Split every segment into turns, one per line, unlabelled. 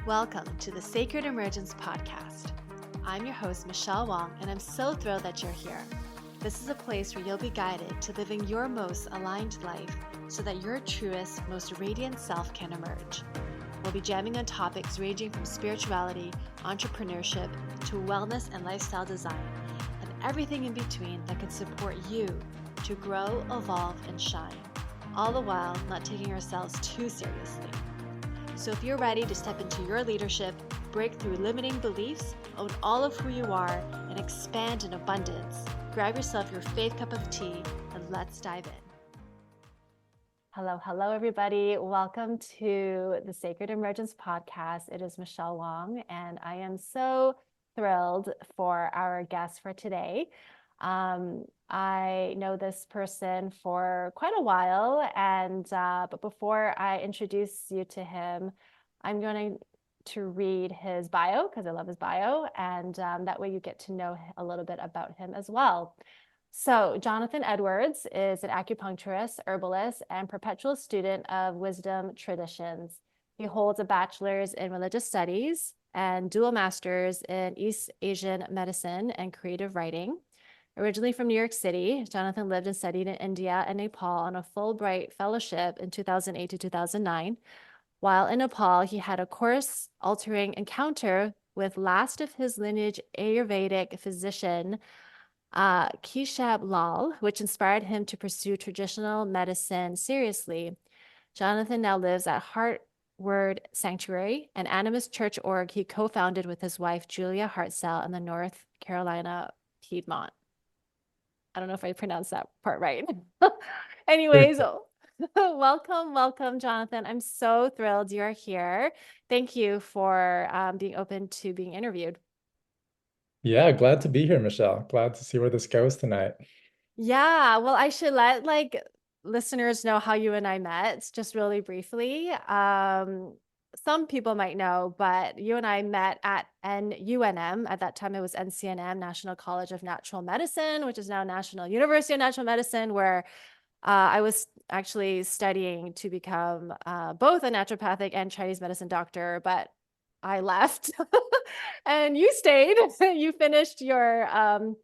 Welcome to the Sacred Emergence Podcast. I'm your host, Michelle Wong, and I'm so thrilled that you're here. This is a place where you'll be guided to living your most aligned life so that your truest, most radiant self can emerge. We'll be jamming on topics ranging from spirituality, entrepreneurship, to wellness and lifestyle design, and everything in between that can support you to grow, evolve, and shine, all the while not taking ourselves too seriously. So if you're ready to step into your leadership, break through limiting beliefs, own all of who you are, and expand in abundance, grab yourself your faith cup of tea and let's dive in. Hello, everybody. Welcome to the Sacred Emergence Podcast. It is Michelle Wong, and I am so thrilled for our guest for today. I know this person for quite a while, and but before I introduce you to him, I'm going to read his bio because I love his bio, and that way you get to know a little bit about him as well. So Jonathan Edwards is an acupuncturist, herbalist, and perpetual student of wisdom traditions. He holds a bachelor's in religious studies and dual masters in East Asian medicine and creative writing. Originally from New York City, Jonathan lived and studied in India and Nepal on a Fulbright Fellowship in 2008 to 2009. While in Nepal, he had a course-altering encounter with last-of-his-lineage Ayurvedic physician Keshab Laal, which inspired him to pursue traditional medicine seriously. Jonathan now lives at Heartward Sanctuary, an animist church org he co-founded with his wife, Julia Hartsell, in the North Carolina piedmont. I don't know if I pronounced that part right. Anyways, welcome, Jonathan. I'm so thrilled you're here. Thank you for being open to being interviewed.
Yeah, glad to be here, Michelle. Glad to see where this goes tonight.
Yeah, well, I should let listeners know how you and I met, just really briefly. Some people might know, but you and I met at NUNM. At that time, it was NCNM, National College of Natural Medicine, which is now National University of Natural Medicine, where I was actually studying to become both a naturopathic and Chinese medicine doctor, but I left and you stayed. You finished your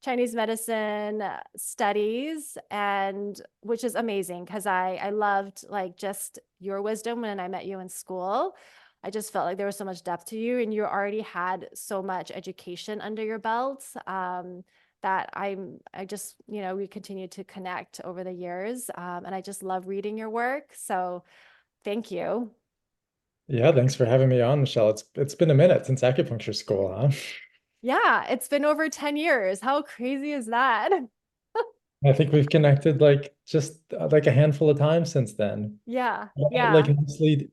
Chinese medicine studies, and which is amazing because I loved like just your wisdom when I met you in school. I just felt like there was so much depth to you, and you already had so much education under your belt that I just, we continue to connect over the years, and I just love reading your work. So thank you.
Yeah, thanks for having me on, Michelle. It's been a minute since acupuncture school, huh?
Yeah, it's been over 10 years. How crazy is that?
I think we've connected like just like a handful of times since then.
Yeah,
Like
yeah.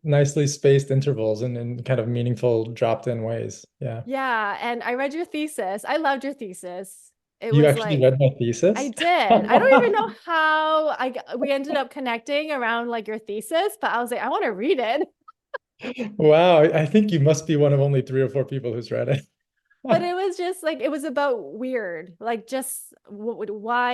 nicely spaced intervals and in kind of meaningful dropped in ways. Yeah.
Yeah, and I read your thesis. I loved your thesis. It
You
was
actually
like,
read my
I
thesis?
did. I don't even know how we ended up connecting around like your thesis, but I was like, I want to read it.
Wow, I think you must be one of only 3 or 4 people who's read it.
But it was just like, it was about weird, like just WYRD.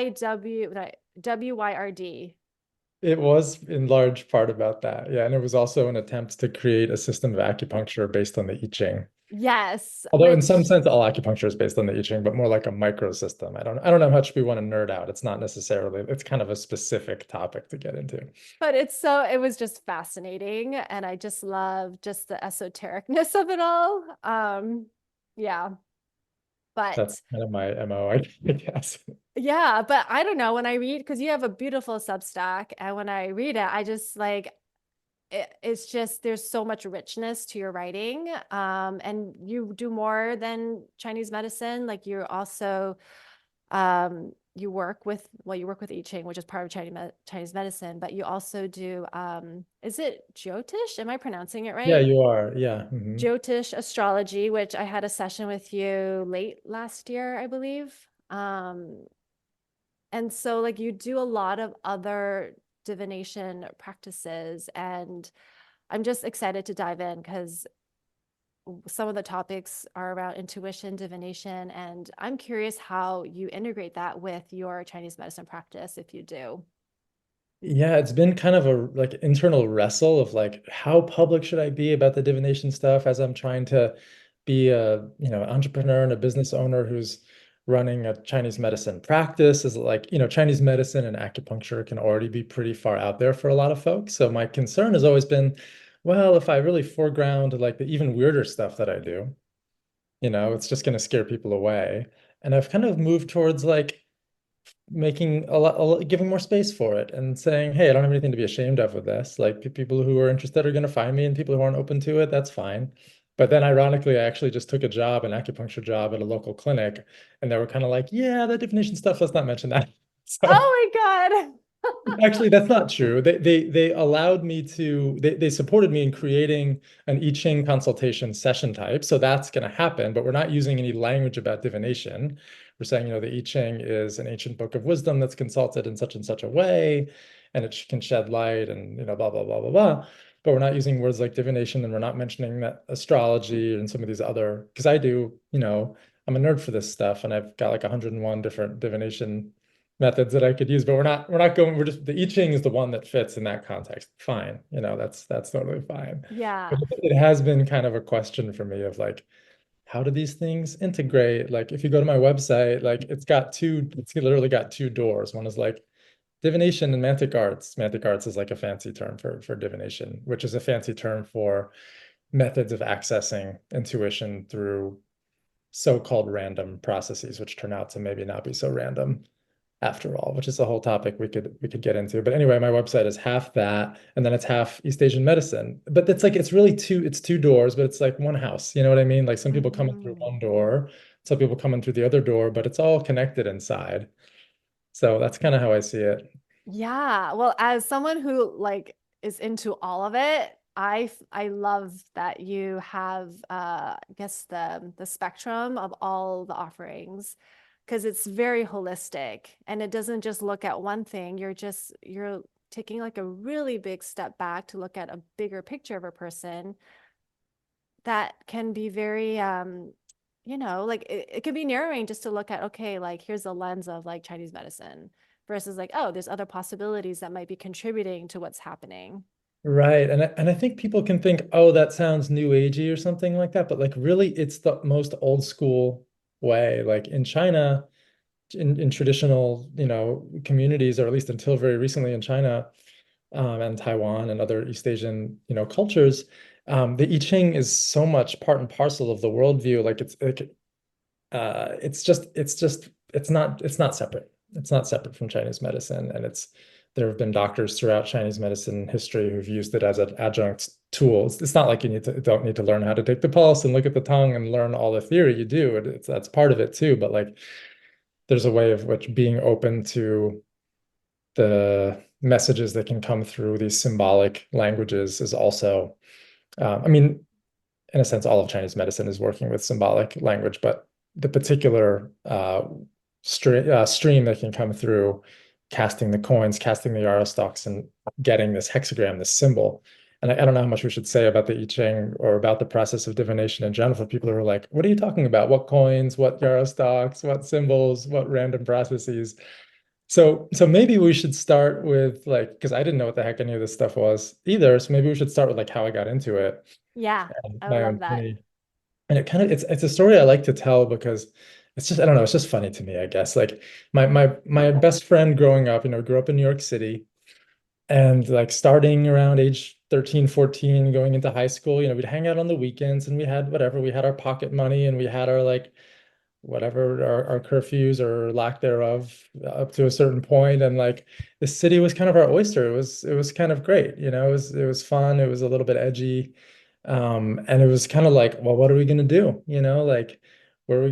It was in large part about that. Yeah, and it was also an attempt to create a system of acupuncture based on the I Ching.
Yes,
Although in some
which,
sense, all acupuncture is based on the I Ching, but more like a microsystem. I don't know how much we want to nerd out. It's not necessarily, it's kind of a specific topic to get into.
but it was just fascinating. And I just love just the esotericness of it all. Yeah,
That's
but
kind of my MO, I guess.
yeah, but I don't know when I read, because you have a beautiful Substack, and when I read it, I just like it's just there's so much richness to your writing, and you do more than Chinese medicine. Like you're also you work with I Ching, which is part of Chinese medicine, but you also do is it Jyotish? Am I pronouncing it
Yeah,
right?
you are. Yeah. Mhm.
Jyotish astrology, which I had a session with you late last year, I believe. And so like you do a lot of other divination practices, and I'm just excited to dive in because some of the topics are around intuition, divination, and I'm curious how you integrate that with your Chinese medicine practice, if you do.
Yeah, it's been kind of a like internal wrestle of like how public should I be about the divination stuff as I'm trying to be a, entrepreneur and a business owner who's running a Chinese medicine practice. Is like, Chinese medicine and acupuncture can already be pretty far out there for a lot of folks. So my concern has always been, well, if I really foreground like the even weirder stuff that I do, it's just going to scare people away. And I've kind of moved towards like making giving more space for it and saying, hey, I don't have anything to be ashamed of with this. Like people who are interested are going to find me, and people who aren't open to it, that's fine. But then ironically, I actually just took a job, an acupuncture job at a local clinic, and they were kind of like, yeah, the definition stuff, let's not mention that. So
Oh my
actually, that's not true. They allowed me to they supported me in creating an I Ching consultation session type. So that's going to happen, but we're not using any language about divination. We're saying, the I Ching is an ancient book of wisdom that's consulted in such and such a way, and it can shed light and blah blah blah blah blah. But we're not using words like divination, and we're not mentioning that astrology and some of these other, because I do, I'm a nerd for this stuff, and I've got like 101 different divination methods that I could use, but we're not going, we're just, the I Ching is the one that fits in that context. Fine. That's totally fine. But
God.
it has been kind of a question for me of like, how do these things integrate? Like if you go to my website, like it's literally got two doors. One is like divination and mantic arts. Mantic arts is like a fancy term for divination, which is a fancy term for methods of accessing intuition through so-called random processes, which turn out to maybe not be so random after all, which is a whole topic we could get into. But anyway, my website is half that, and then it's half East Asian medicine. But it's two doors, but it's like one house. You know what I mean? Like some people come in through
Mhm.
one door, some people come in through the other door, but it's all connected inside. So that's kind of how I see it.
Yeah. Well, as someone who like is into all of it, I love that you have I guess the spectrum of all the offerings because it's very holistic and it doesn't just look at one thing. You're taking like a really big step back to look at a bigger picture of a person that can be very like it can be narrowing just to look at, okay, like here's the lens of like Chinese medicine versus like, oh, there's other possibilities that might be contributing to what's happening.
Right. And I think people can think, oh, that sounds new agey or something like that, but like really it's the most old school way. Like in China, in traditional, communities, or at least until very recently in China, and Taiwan and other East Asian, cultures, the I Ching is so much part and parcel of the worldview. Like it's not separate. It's not separate from Chinese medicine, and there have been doctors throughout Chinese medicine history who've used it as an adjunct tool. It's not like don't need to learn how to take the pulse and look at the tongue and learn all the theory. You do. That's part of it too. But like there's a way of which being open to the messages that can come through these symbolic languages is also, I mean, in a sense, all of Chinese medicine is working with symbolic language, but the particular stream that can come through casting the coins, casting the yarrow stalks, and getting this hexagram, this symbol. And I don't know how much we should say about the I Ching or about the process of divination in general for people who are like, what are you talking about? What coins, what yarrow stalks, what symbols, what random processes? So maybe we should start with like, because I didn't know what the heck any of this stuff was either. So maybe we should start with like how I got into it
Yeah,
and
I
my
love
own
that.
journey. And it's a story I like to tell because it's just, I don't know, it's just funny to me, I guess. Like my best friend growing up, grew up in New York City, and like starting around age 13, 14, going into high school, we'd hang out on the weekends, and we had whatever, we had our pocket money, and we had our like whatever our curfews or lack thereof up to a certain point, and like the city was kind of our oyster. It was kind of great, it was fun, it was a little bit edgy, and it was kind of like, well, what are we gonna do, like where are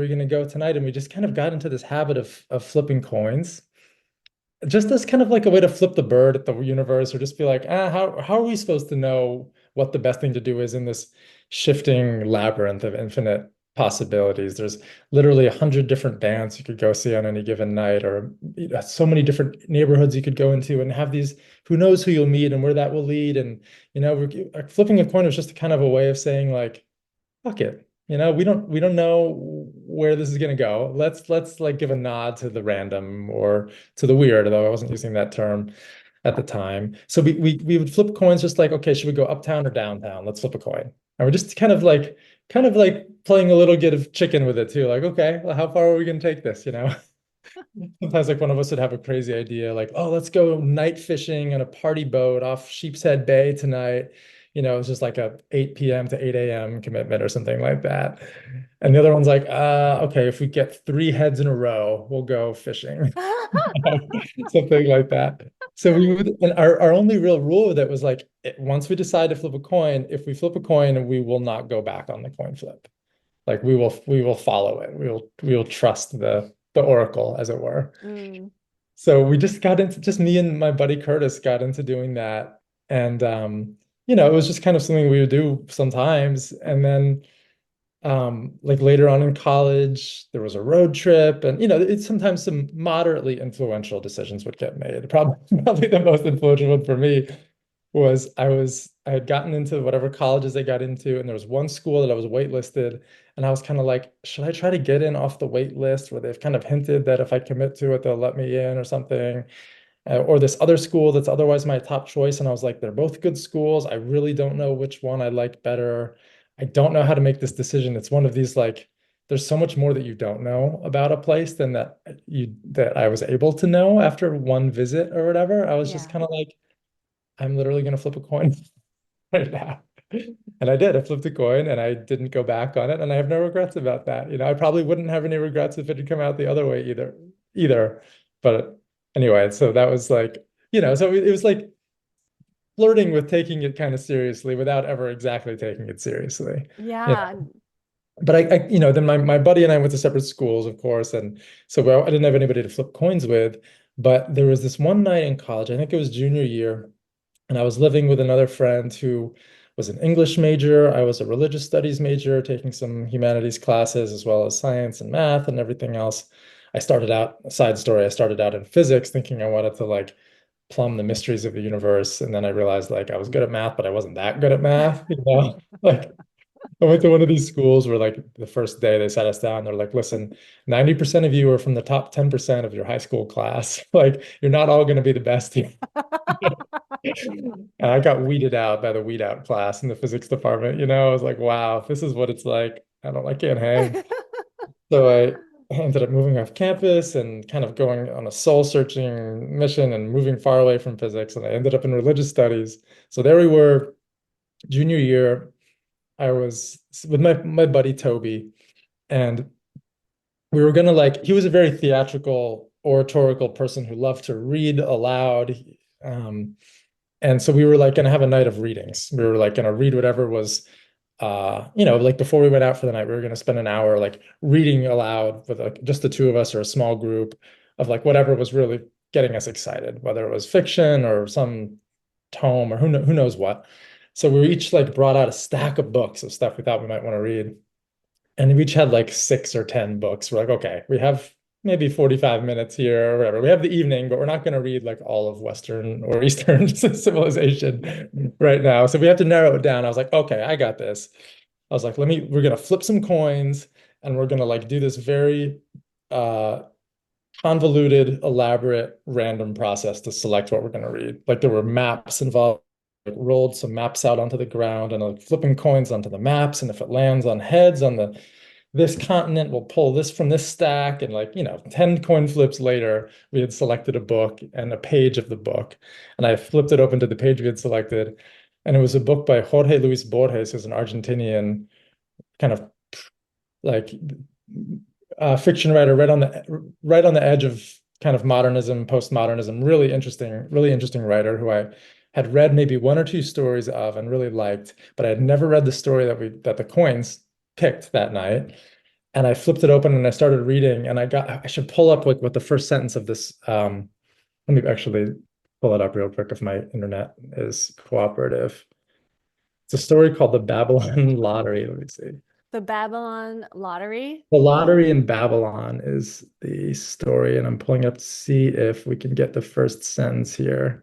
we gonna go tonight? And we just kind of got into this habit of flipping coins, just as kind of like a way to flip the bird at the universe, or just be like, how are we supposed to know what the best thing to do is in this shifting labyrinth of infinite possibilities? There's literally 100 different bands you could go see on any given night, or so many different neighborhoods you could go into and have these, who knows who you'll meet and where that will lead. And, flipping a coin was just kind of a way of saying like, fuck it. We don't know where this is gonna go. Let's like give a nod to the random or to the weird, although I wasn't using that term. at the time. So we would flip coins just like, okay, should we go uptown or downtown? Let's flip a coin. And we're just kind of like playing a little bit of chicken with it too. Like, okay, well, how far are we gonna take this, you know? Sometimes like one of us would have a crazy idea, like, oh, let's go night fishing on a party boat off Sheepshead Bay tonight. It's just like a 8 p.m. to 8 a.m. commitment or something like that. And the other one's like, okay, if we get 3 heads in a row, we'll go fishing. Something like that. So and our only real rule with it was like, once we decide to flip a coin, if we flip a coin, we will not go back on the coin flip. Like we will follow it. We will trust the oracle, as it were.
Mm.
So we just me and my buddy Curtis got into doing that. And it was just kind of something we would do sometimes. And then like later on in college, there was a road trip, and it's sometimes some moderately influential decisions would get made. Probably the most influential one for me was I had gotten into whatever colleges I got into, and there was one school that I was waitlisted, and I was kind of like, should I try to get in off the wait list where they've kind of hinted that if I commit to it, they'll let me in or something, or this other school that's otherwise my top choice. And I was like, they're both good schools. I really don't know which one I like better. I don't know how to make this decision. It's one of these like, there's so much more that you don't know about a place than that I was able to know after one visit or whatever. I was just
Yeah.
kind of like, I'm literally going to flip a coin right now. And I did. I flipped a coin and I didn't go back on it. And I have no regrets about that. I probably wouldn't have any regrets if it had come out the other way either. But anyway, so that was like, so it was like flirting with taking it kind of seriously without ever exactly taking it seriously.
Yeah.
But then my buddy and I went to separate schools, of course. And so I didn't have anybody to flip coins with. But there was this one night in college, I think it was junior year, and I was living with another friend who was an English major. I was a religious studies major, taking some humanities classes as well as science and math and everything else. Side story, I started out in physics thinking I wanted to like plumb the mysteries of the universe. And then I realized like I was good at math, but I wasn't that good at math, Like I went to one of these schools where like the first day they sat us down, they're like, listen, 90% of you are from the top 10% of your high school class. Like you're not all going to be the best here. And I got weeded out by the weed out class in the physics department. I was like, wow, if this is what it's like. I can't hang. So I ended up moving off campus and kind of going on a soul searching mission and moving far away from physics. And I ended up in religious studies. So there we were, junior year. I was with my buddy Toby, and we were gonna he was a very theatrical, oratorical person who loved to read aloud. And so we were like going to have a night of readings. We were like going to read whatever was, like before we went out for the night, we were going to spend an hour like reading aloud with like just the two of us or a small group of like whatever was really getting us excited, whether it was fiction or some tome or who knows what. So we each like brought out a stack of books of stuff we thought we might want to read. And we each had like 6 or 10 books. We're like, okay, we have maybe 45 minutes here or whatever. We have the evening, but we're not going to read like all of Western or Eastern civilization right now. So we have to narrow it down. I was like, okay, I got this. I was like, we're going to flip some coins and we're going to like do this very convoluted, elaborate, random process to select what we're going to read. Like there were maps involved. Like rolled some maps out onto the ground and like flipping coins onto the maps. And if it lands on heads on this continent, we'll pull this from this stack. And 10 coin flips later, we had selected a book and a page of the book. And I flipped it open to the page we had selected. And it was a book by Jorge Luis Borges, who's an Argentinian kind of like fiction writer right on the edge of kind of modernism, postmodernism, really interesting writer who I had read maybe 1 or 2 stories of and really liked, but I had never read the story that the coins picked that night. And I flipped it open and I started reading, and I should pull up like what the first sentence of this. Let me actually pull it up real quick if my internet is cooperative. It's a story called The Babylon Lottery. Let me see.
The Babylon Lottery.
The Lottery in Babylon is the story, and I'm pulling up to see if we can get the first sentence here.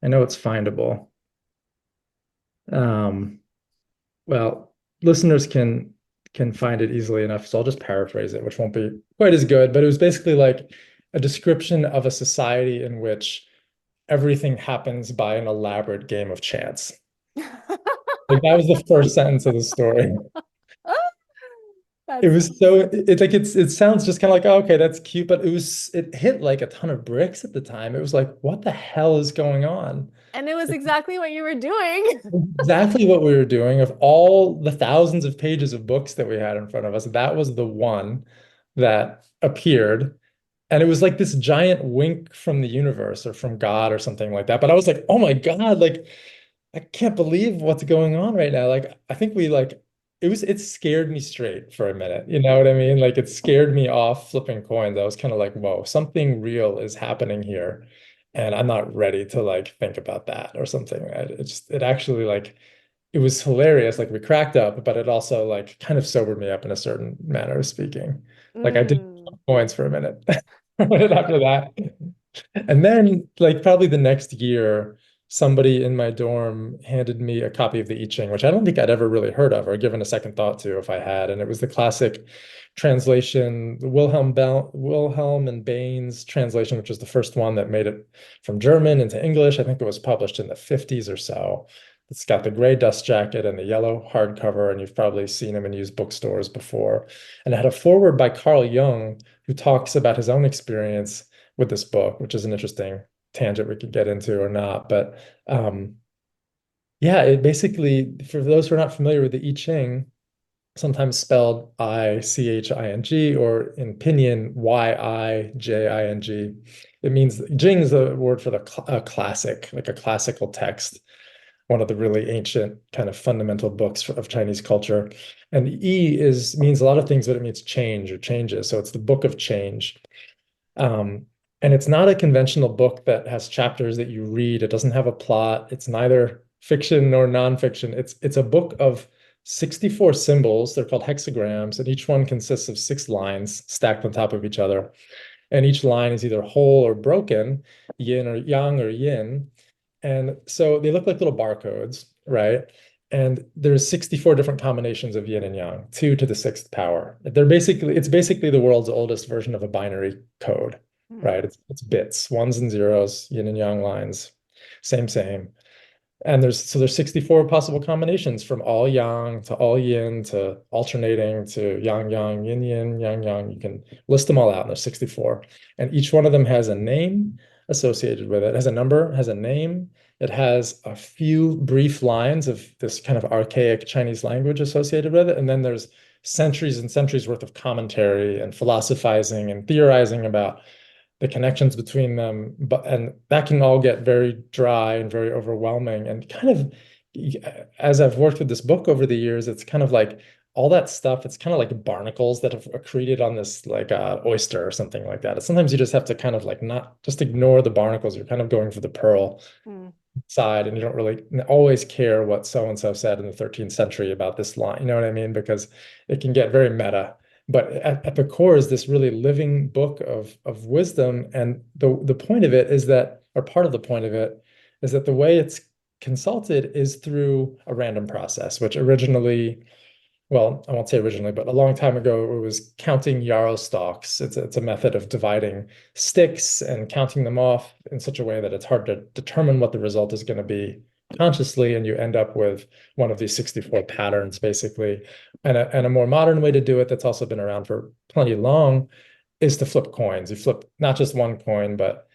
I know it's findable. Well, listeners can find it easily enough, so I'll just paraphrase it, which won't be quite as good, but it was basically like a description of a society in which everything happens by an elaborate game of chance. Like that was the first sentence of the story. It
That's
was so it sounds just kind of like, oh, okay, that's cute, but it hit like a ton of bricks at the time. It was like, what the hell is going on?
and it was exactly what you were doing.
Exactly what we were doing. Of all the thousands of pages of books that we had in front of us, that was the one that appeared. And it was like this giant wink from the universe or from God or something like that. But I was like, oh my God, like I can't believe what's going on right now. Like I think we like it scared me straight for a minute. You know what I mean? Like it scared me off flipping coins. I was kind of like, whoa, something real is happening here. And I'm not ready to like think about that or something. It actually like it was hilarious. Like we cracked up, but it also like kind of sobered me up in a certain manner of speaking. Like I did flip
Mm.
coins for a minute right after that. And then, like, probably the next year, somebody in my dorm handed me a copy of the I Ching, which I don't think I'd ever really heard of or given a second thought to if I had. And it was the classic translation, the Wilhelm and Bain's translation, which was the first one that made it from German into English. I think it was published in the 50s or so. It's got the gray dust jacket and the yellow hardcover, and you've probably seen them in used bookstores before. And it had a foreword by Carl Jung, who talks about his own experience with this book, which is an interesting tangent we could get into or not. But yeah, it basically, for those who are not familiar with the I Ching, sometimes spelled Iching or in pinyin Yijing. It means Jing is the word for a classic, like a classical text, one of the really ancient kind of fundamental books of Chinese culture. And I is means a lot of things, but it means change or changes. So it's the book of change. Um, and it's not a conventional book that has chapters that you read. It doesn't have a plot. It's neither fiction nor nonfiction. It's a book of 64 symbols. They're called hexagrams, and each one consists of 6 lines stacked on top of each other. And each line is either whole or broken, yin or yang or yin. And so they look like little barcodes, right? And there's 64 different combinations of yin and yang, 2 to the 6th power. It's basically the world's oldest version of a binary code,
Mm.
right? It's bits, ones and zeros, yin and yang lines, same. And there's 64 possible combinations from all yang to all yin to alternating to yang yang, yin yin, yang yang. You can list them all out, and there's 64. And each one of them has a name associated with it, has a number, has a name. It has a few brief lines of this kind of archaic Chinese language associated with it. And then there's centuries and centuries worth of commentary and philosophizing and theorizing about the connections between them, and that can all get very dry and very overwhelming. And kind of, as I've worked with this book over the years, it's kind of like all that stuff. It's kind of like barnacles that have accreted on this like oyster or something like that. Sometimes you just have to kind of like not just ignore the barnacles. You're kind of going for the pearl
Mm.
side, and you don't really always care what so and so said in the 13th century about this line. You know what I mean? Because it can get very meta. But at the core is this really living book of wisdom. And the point of it is that, or part of the point of it is that the way it's consulted is through a random process, which originally, well, I won't say originally, but a long time ago, it was counting yarrow stalks. It's a method of dividing sticks and counting them off in such a way that it's hard to determine what the result is going to be consciously, and you end up with one of these 64 patterns, basically. And a more modern way to do it that's also been around for plenty long is to flip coins. You flip not just one coin, but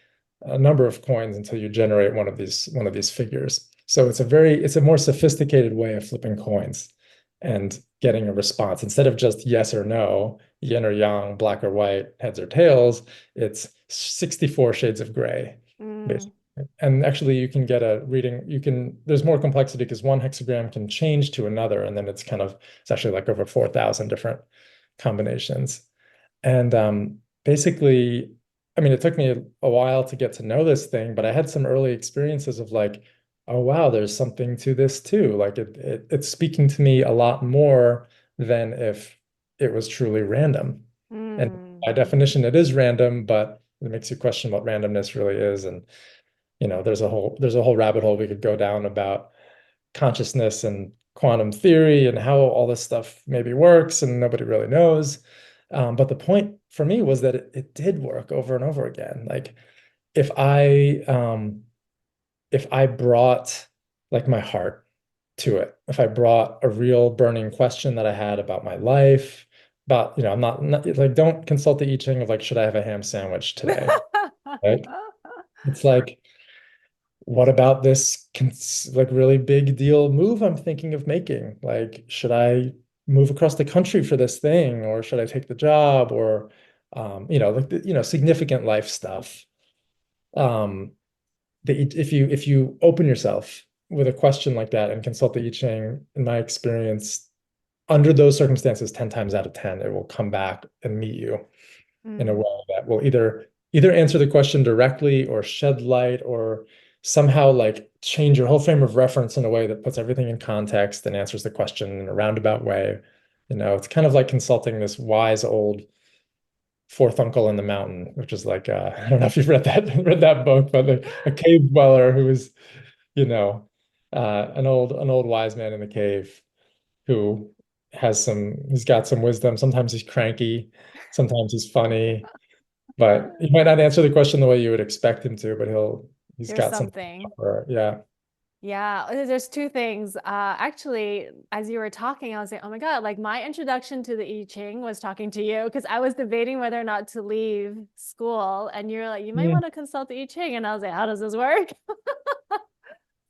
a number of coins until you generate one of these figures. So it's a more sophisticated way of flipping coins and getting a response. Instead of just yes or no, yin or yang, black or white, heads or tails, it's 64 shades of gray,
Mm.
basically. And actually you can get a reading, there's more complexity because one hexagram can change to another, and then it's actually like over 4,000 different combinations. And basically, I mean, it took me a while to get to know this thing, but I had some early experiences of like, oh wow, there's something to this too. Like it's speaking to me a lot more than if it was truly random. And
Mm.
by definition, it is random, but it makes you question what randomness really is. And there's a whole rabbit hole we could go down about consciousness and quantum theory and how all this stuff maybe works, and nobody really knows. But the point for me was that it did work over and over again. Like if I if I brought like my heart to it, if I brought a real burning question that I had about my life, about, I'm not like, don't consult the I Ching of like, should I have a ham sandwich today? Right? It's like, what about this like really big deal move I'm thinking of making? Like, should I move across the country for this thing, or should I take the job, or like significant life stuff. Um, if you open yourself with a question like that and consult the I Ching, in my experience, under those circumstances, 10 times out of 10, it will come back and meet you in a way
Mm,
that will either answer the question directly or shed light or somehow like change your whole frame of reference in a way that puts everything in context and answers the question in a roundabout way. It's kind of like consulting this wise old fourth uncle in the mountain, which is like I don't know if you've read that book, but a cave dweller who is, you know, an old wise man in the cave who he's got some wisdom. Sometimes he's cranky, sometimes he's funny, but he might not answer the question the way you would expect him to, but he's
there's
got some
something.
yeah.
Yeah, there's two things. Actually, as you were talking, I was like, oh my God, like my introduction to the I Ching was talking to you because I was debating whether or not to leave school. And you're like, you might
Hmm.
want to consult the I Ching. And I was like, how does this work?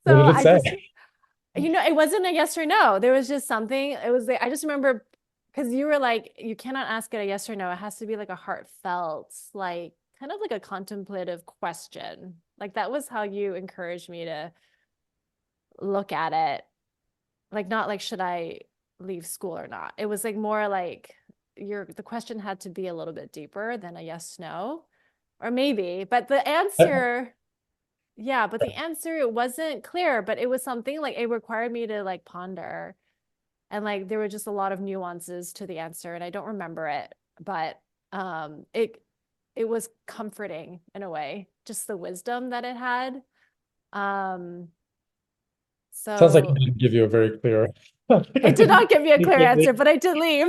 What
So
did it
I
say?
just, it wasn't a yes or no. There was just something. It was like, I just remember because you were like, you cannot ask it a yes or no. It has to be like a heartfelt, like kind of like a contemplative question. Like that was how you encouraged me to look at it, like not like should I leave school or not. It was like more like the question had to be a little bit deeper than a yes no, or maybe, but the answer, yeah, but the answer it wasn't clear, but it was something like it required me to like ponder, and like there were just a lot of nuances to the answer and I don't remember it, but it was comforting in a way, just the wisdom that it had. um
Sounds like it
so
didn't give you a very clear.
it did not give me a clear answer, but I did leave.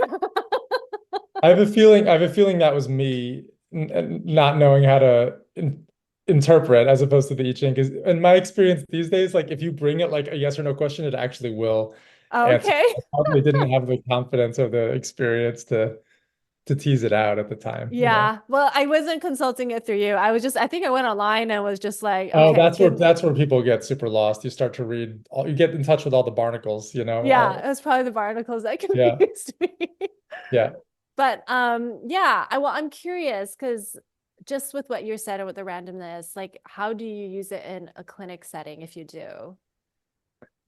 I have a feeling that was me not knowing how to interpret as opposed to the I Ching. Because in my experience these days, like if you bring it like a yes or no question, it actually will answer.
Okay.
I probably didn't have the confidence or the experience to tease it out at the time.
Yeah. Well, I wasn't consulting it through you. I think I went online and was just like,
Oh,
okay,
that's where
give,
that's where people get super lost. You start to read you get in touch with all the barnacles.
yeah, it was probably the barnacles that
Yeah,
confused me.
yeah.
But yeah, I'm curious because just with what you said and with the randomness, like how do you use it in a clinic setting if you do?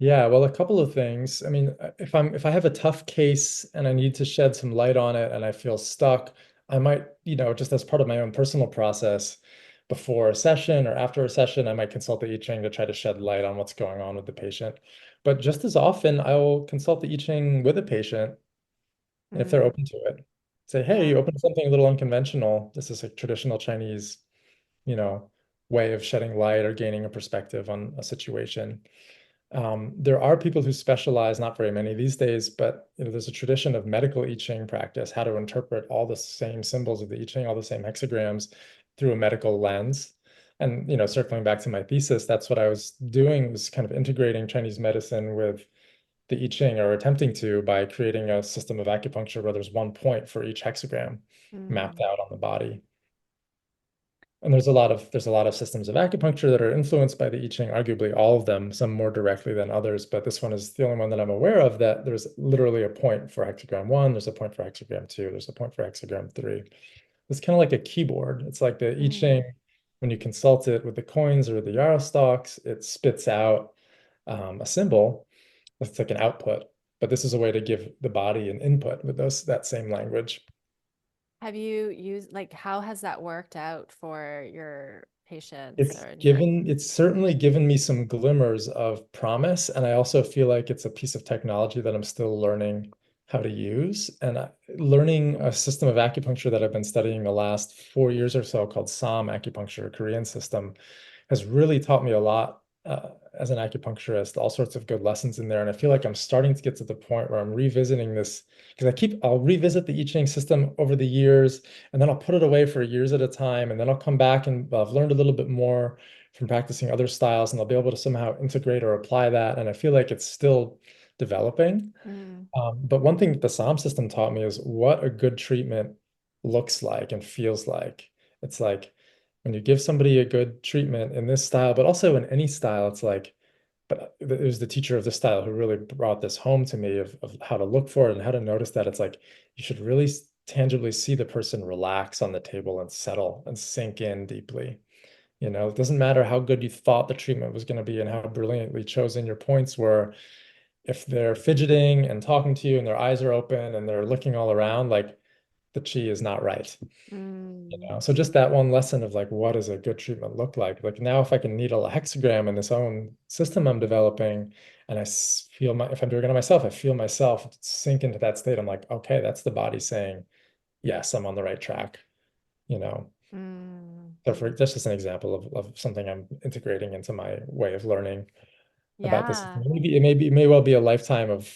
Yeah, well, a couple of things. I mean, if I have a tough case and I need to shed some light on it and I feel stuck, I might, just as part of my own personal process before a session or after a session, I might consult the I Ching to try to shed light on what's going on with the patient. But just as often, I will consult the I Ching with a patient if they're
Mm,
open to it. Say, hey,
yeah.
you open to something a little unconventional. This is a traditional Chinese, you know, way of shedding light or gaining a perspective on a situation. There are people who specialize, not very many these days, but there's a tradition of medical I Ching practice, how to interpret all the same symbols of the I Ching, all the same hexagrams through a medical lens. And circling back to my thesis, that's what I was doing, was kind of integrating Chinese medicine with the I Ching, or attempting to, by creating a system of acupuncture where there's one point for each hexagram mapped
Mm,
out on the body. And there's a lot of systems of acupuncture that are influenced by the I Ching, arguably all of them, some more directly than others, but this one is the only one that I'm aware of that there's literally a point for hexagram 1, there's a point for hexagram 2, there's a point for hexagram 3. It's kind of like a keyboard. It's like the I
mm.
Ching, when you consult it with the coins or the yarrow stalks, it spits out a symbol. It's like an output, but this is a way to give the body an input with that same language.
Have you used like how has that worked out for your patients
It's
or in your
given, it's certainly given me some glimmers of promise, and I also feel like it's a piece of technology that I'm still learning how to use. And learning a system of acupuncture that I've been studying the last 4 years or so, called Sam acupuncture, a Korean system, has really taught me a lot as an acupuncturist, all sorts of good lessons in there. And I feel like I'm starting to get to the point where I'm revisiting this, because I'll revisit the I Ching system over the years, and then I'll put it away for years at a time, and then I'll come back and I've learned a little bit more. from practicing other styles, and they'll be able to somehow integrate or apply that. And I feel like it's still developing.
Mm.
But one thing that the SOM system taught me is what a good treatment looks like and feels like. It's like when you give somebody a good treatment in this style, but also in any style, it's like, but it was the teacher of this style who really brought this home to me of how to look for it and how to notice that. It's like you should really tangibly see the person relax on the table and settle and sink in deeply. It doesn't matter how good you thought the treatment was going to be and how brilliantly chosen your points were. If they're fidgeting and talking to you and their eyes are open and they're looking all around, like the chi is not right.
Mm.
So just that one lesson of like, what does a good treatment look like? Like now, if I can needle a hexagram in this own system I'm developing, and if I'm doing it on myself, I feel myself sink into that state. I'm like, okay, that's the body saying, yes, I'm on the right track. You know.
Mm.
So that's just an example of something I'm integrating into my way of learning about this.
Yeah.
It may well be a lifetime of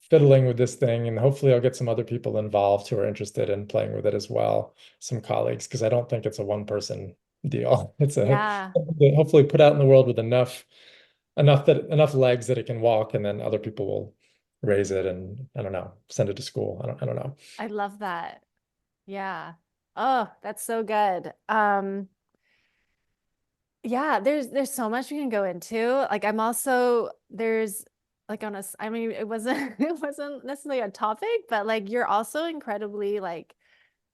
fiddling with this thing, and hopefully I'll get some other people involved who are interested in playing with it as well, some colleagues, because I don't think it's a one person deal. It's a
Yeah.
hopefully put out in the world with enough legs that it can walk, and then other people will raise it and I don't know, send it to school. I don't know.
I love that. Yeah. Oh, that's so good. Yeah, there's so much we can go into. Like I'm also there's like I mean it wasn't it wasn't necessarily a topic, but like you're also incredibly like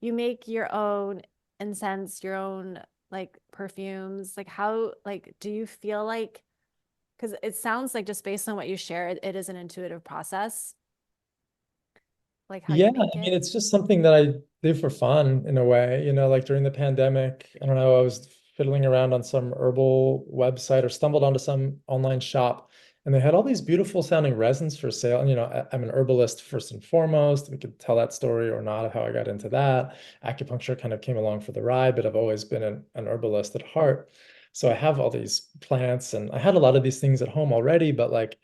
you make your own incense, your own like perfumes. Like how like do you feel like because it sounds like just based on what you share, it is an intuitive process, like how
Yeah,
you
I
make
mean,
it.
it's just something that I do for fun in a way. Like during the pandemic, I don't know, I was fiddling around on some herbal website or stumbled onto some online shop, and they had all these beautiful sounding resins for sale. And, I'm an herbalist first and foremost. We could tell that story or not of how I got into that. Acupuncture kind of came along for the ride, but I've always been an herbalist at heart. So I have all these plants, and I had a lot of these things at home already, but like,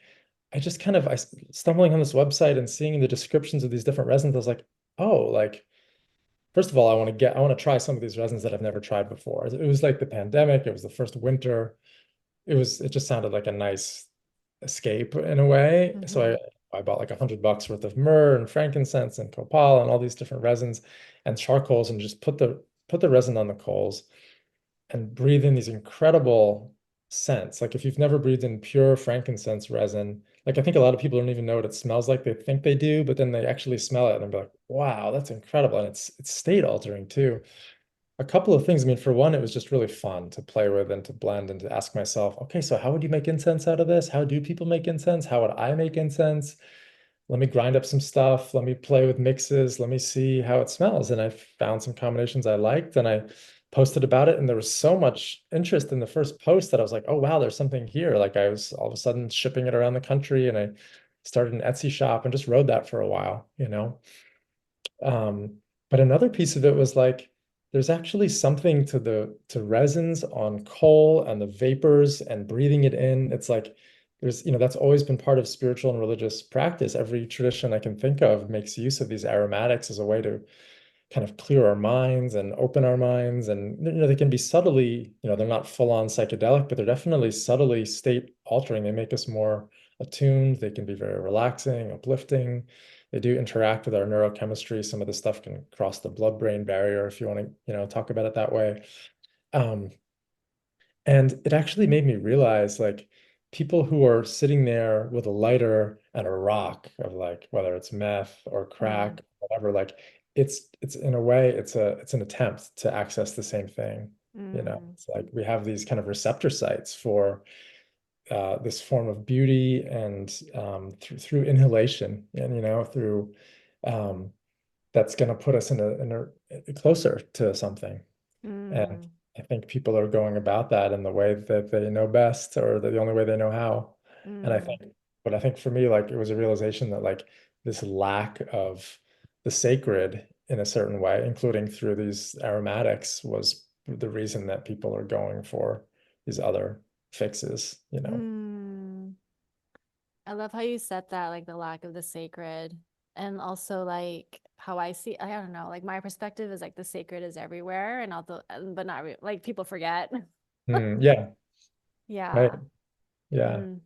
I stumbling on this website and seeing the descriptions of these different resins, I was like, oh, like, first of all, I want to try some of these resins that I've never tried before. It was like the pandemic, it was the first winter. It just sounded like a nice escape in a way.
Mm-hmm.
So I bought like $100 worth of myrrh and frankincense and copal and all these different resins and charcoals and just put the resin on the coals and breathe in these incredible scents. Like if you've never breathed in pure frankincense resin, like I think a lot of people don't even know what it smells like. They think they do, but then they actually smell it and they're like, wow, that's incredible. And it's state altering too. A couple of things. I mean, for one, it was just really fun to play with and to blend and to ask myself, okay, so how would you make incense out of this? How do people make incense? How would I make incense? Let me grind up some stuff. Let me play with mixes. Let me see how it smells. And I found some combinations I liked and I posted about it. And there was so much interest in the first post that I was like, oh, wow, there's something here. Like I was all of a sudden shipping it around the country and I started an Etsy shop and just rode that for a while. But another piece of it was like, there's actually something to resins on coal and the vapors and breathing it in. It's like that's always been part of spiritual and religious practice. Every tradition I can think of makes use of these aromatics as a way to kind of clear our minds and open our minds. And they can be subtly, they're not full on psychedelic, but they're definitely subtly state altering. They make us more attuned. They can be very relaxing, uplifting. They do interact with our neurochemistry. Some of the stuff can cross the blood-brain barrier if you want to, talk about it that way. Um, and it actually made me realize like people who are sitting there with a lighter and a rock of like whether it's meth or
Mm.
crack, whatever, like it's in a way it's an attempt to access the same thing.
Mm.
It's like we have these kind of receptor sites for this form of beauty and through inhalation and through um, that's going to put us in a closer to something. And
Mm.
I think people are going about that in the way that they know best or the only way they know how. And
Mm.
I think for me, like it was a realization that like this lack of the sacred in a certain way, including through these aromatics, was the reason that people are going for these other fixes.
Mm. I love how you said that, like the lack of the sacred, and also like how I see, I don't know, like my perspective is like the sacred is everywhere, and although, but not like people forget.
Yeah, right.
Yeah.
Yeah.
Mm.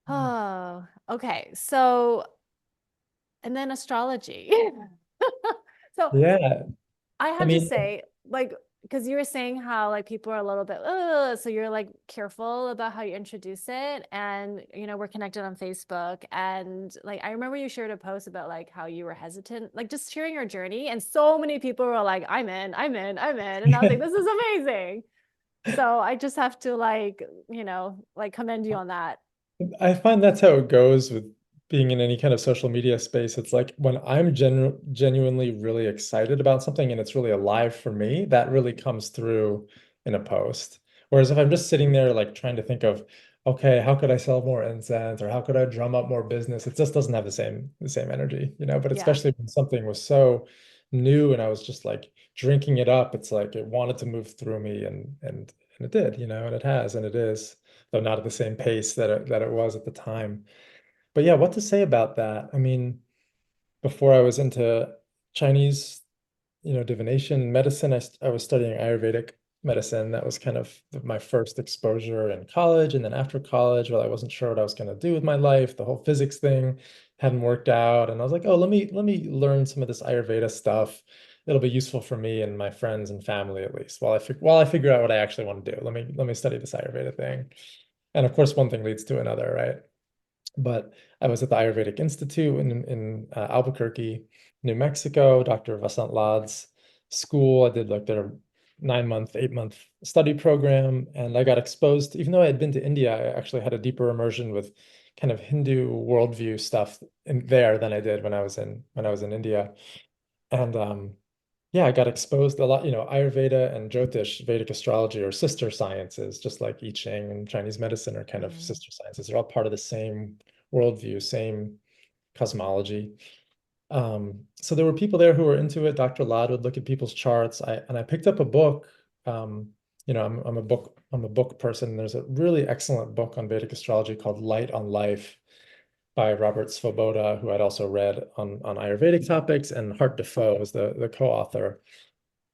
Oh, okay. So, and then astrology. So
Yeah.
I
I
have to
mean,
say, like, because you were saying how like people are a little bit, so you're like careful about how you introduce it. And we're connected on Facebook. And like I remember you shared a post about like how you were hesitant, like just sharing your journey. And so many people were like, I'm in, I'm in, I'm in. And I was like, this is amazing. So I just have to like, like commend you on that.
I find that's how it goes with being in any kind of social media space. It's like when I'm genuinely really excited about something and it's really alive for me, that really comes through in a post. Whereas if I'm just sitting there like trying to think of, okay, how could I sell more incense or how could I drum up more business? It just doesn't have the same energy, you know. But
Yeah.
especially when something was so new and I was just like drinking it up, it's like it wanted to move through me and it did, you know, and it has and it is, though not at the same pace that it was at the time. But yeah, what to say about that? I mean, before I was into Chinese, divination, medicine, I was studying Ayurvedic medicine. That was kind of my first exposure in college. And then after college, well, I wasn't sure what I was going to do with my life. The whole physics thing hadn't worked out. And I was like, oh, let me learn some of this Ayurveda stuff. It'll be useful for me and my friends and family at least while I figure out what I actually want to do. Let me study this Ayurveda thing. And of course, one thing leads to another, right? But I was at the Ayurvedic Institute in Albuquerque, New Mexico, Dr. Vasant Lad's school. I did like their 9-month, 8-month study program, and I got exposed. Even though I had been to India, I actually had a deeper immersion with kind of Hindu worldview stuff in there than I did when I was in India. And yeah, I got exposed a lot. Ayurveda and Jyotish, Vedic astrology, are sister sciences, just like I Ching and Chinese medicine are kind of
Mm.
sister sciences. They're all part of the same worldview, same cosmology. So there were people there who were into it. Dr. Lad would look at people's charts. I picked up a book. Um, I'm a book person. There's a really excellent book on Vedic astrology called Light on Life by Robert Svoboda, who I'd also read on Ayurvedic topics, and Hart Defoe is the co-author.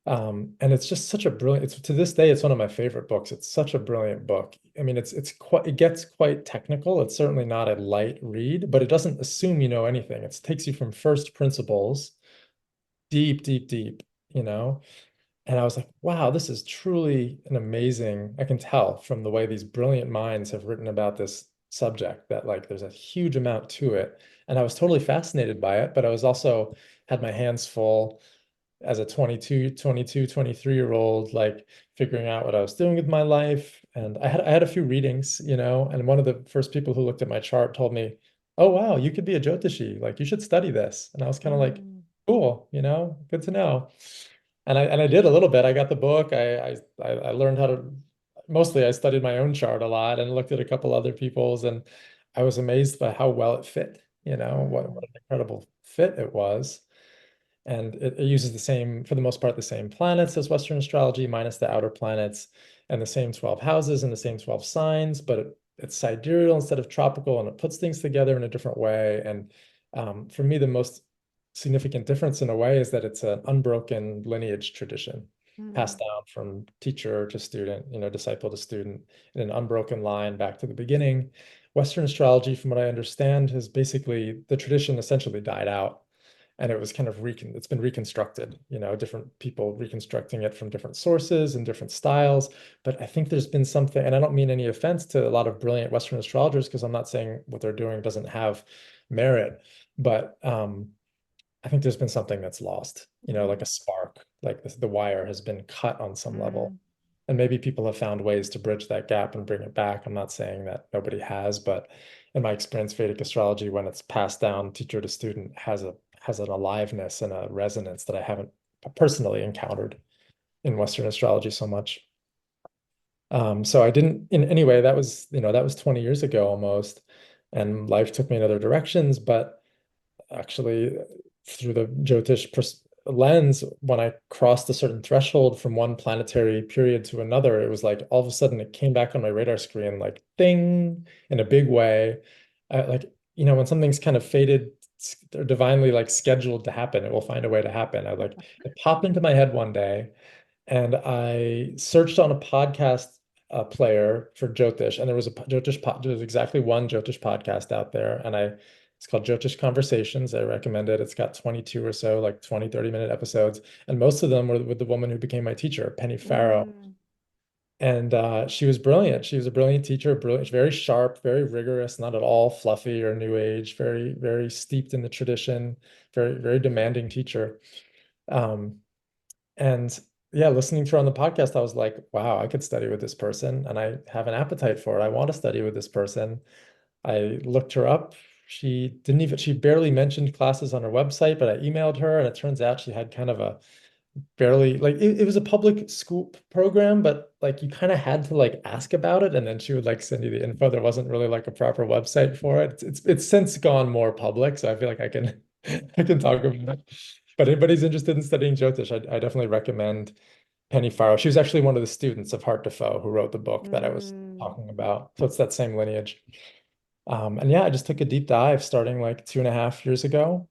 And it's just such a brilliant, it's to this day, it's one of my favorite books. It's such a brilliant book. I mean, it gets quite technical. It's certainly not a light read, but it doesn't assume you know anything. It takes you from first principles, deep, deep, deep, you know. And I was like, wow, this is truly an amazing, I can tell from the way these brilliant minds have written about this subject that like there's a huge amount to it. And I was totally fascinated by it, but I was also had my hands full as a 23-year-old, like figuring out what I was doing with my life. And I had a few readings, and one of the first people who looked at my chart told me, "Oh wow, you could be a Jyotishi. Like you should study this." And I was kind of like,
Mm.
"Cool, good to know." And I did a little bit. I got the book. I learned how to mostly I studied my own chart a lot and looked at a couple other people's, and I was amazed by how well it fit, what
Mm.
an incredible fit it was. And it uses for the most part, the same planets as Western astrology, minus the outer planets, and the same 12 houses and the same 12 signs, but it's sidereal instead of tropical, and it puts things together in a different way. And for me, the most significant difference in a way is that it's an unbroken lineage tradition passed
Mm.
down from teacher to student, disciple to student in an unbroken line back to the beginning. Western astrology, from what I understand, has basically the tradition essentially died out, and it was kind of it's been reconstructed, different people reconstructing it from different sources and different styles. But I think there's been something, and I don't mean any offense to a lot of brilliant Western astrologers, because I'm not saying what they're doing doesn't have merit, but I think there's been something that's lost, like
Mm.
a spark, like the wire has been cut on some level.
Mm.
And maybe people have found ways to bridge that gap and bring it back. I'm not saying that nobody has, but in my experience, Vedic astrology, when it's passed down teacher to student, has an aliveness and a resonance that I haven't personally encountered in Western astrology so much. So I didn't, in any way, that was 20 years ago almost, and life took me in other directions. But actually, through the Jyotish lens, when I crossed a certain threshold from one planetary period to another, it was like all of a sudden it came back on my radar screen, like ding, in a big way. Like, when something's kind of fated or divinely like scheduled to happen, it will find a way to happen. It popped into my head one day, And I searched on a podcast player for Jyotish, and there was a Jyotish there's exactly one Jyotish podcast out there, and it's called Jyotish Conversations. I recommend it. It's got 22 or so, like 20, 30-minute episodes, and most of them were with the woman who became my teacher, Penny Farrow.
Mm.
And she was brilliant. She was a brilliant teacher, brilliant, very sharp, very rigorous, not at all fluffy or new age, very, very steeped in the tradition, very, very demanding teacher. Um, and yeah, listening to her on the podcast, I was like, wow, I could study with this person and I have an appetite for it. I want to study with this person. I looked her up. She barely mentioned classes on her website, but I emailed her and it turns out she had kind of a barely like it was a public school program, but like you kind of had to like ask about it and then she would like send you the info. There wasn't really like a proper website for it. It's since gone more public, so I feel like I can I can talk about it. But anybody's interested in studying Jyotish, I definitely recommend Penny Farrow. She was actually one of the students of Hart Defoe who wrote the book that I was
Mm.
talking about. So it's that same lineage. And yeah, I just took a deep dive starting like 2.5 years ago,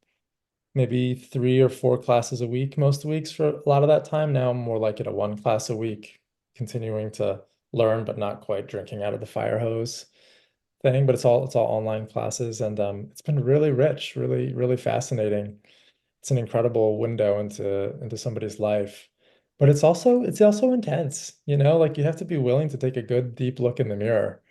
maybe 3 or 4 classes a week most weeks for a lot of that time. Now I'm more like at a one class a week, continuing to learn, but not quite drinking out of the fire hose thing. But it's all online classes, and it's been really rich, really, really fascinating. It's an incredible window into somebody's life. But it's also intense, like you have to be willing to take a good deep look in the mirror.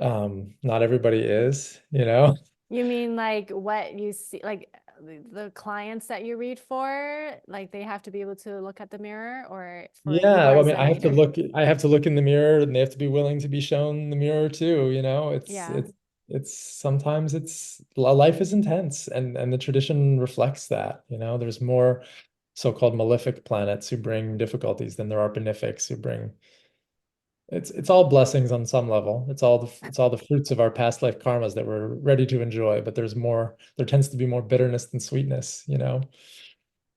Not everybody is.
You mean like what you see, like the clients that you read for, like they have to be able to look at the mirror, or for you
Yeah, well, I
as
mean,
a reader?
I have to look in the mirror and they have to be willing to be shown the mirror too. It's
Yeah.
it's it's sometimes life is intense and the tradition reflects that. There's more so-called malefic planets who bring difficulties than there are benefics who bring it's all blessings on some level. It's all the fruits of our past life karmas that we're ready to enjoy, but there tends to be more bitterness than sweetness.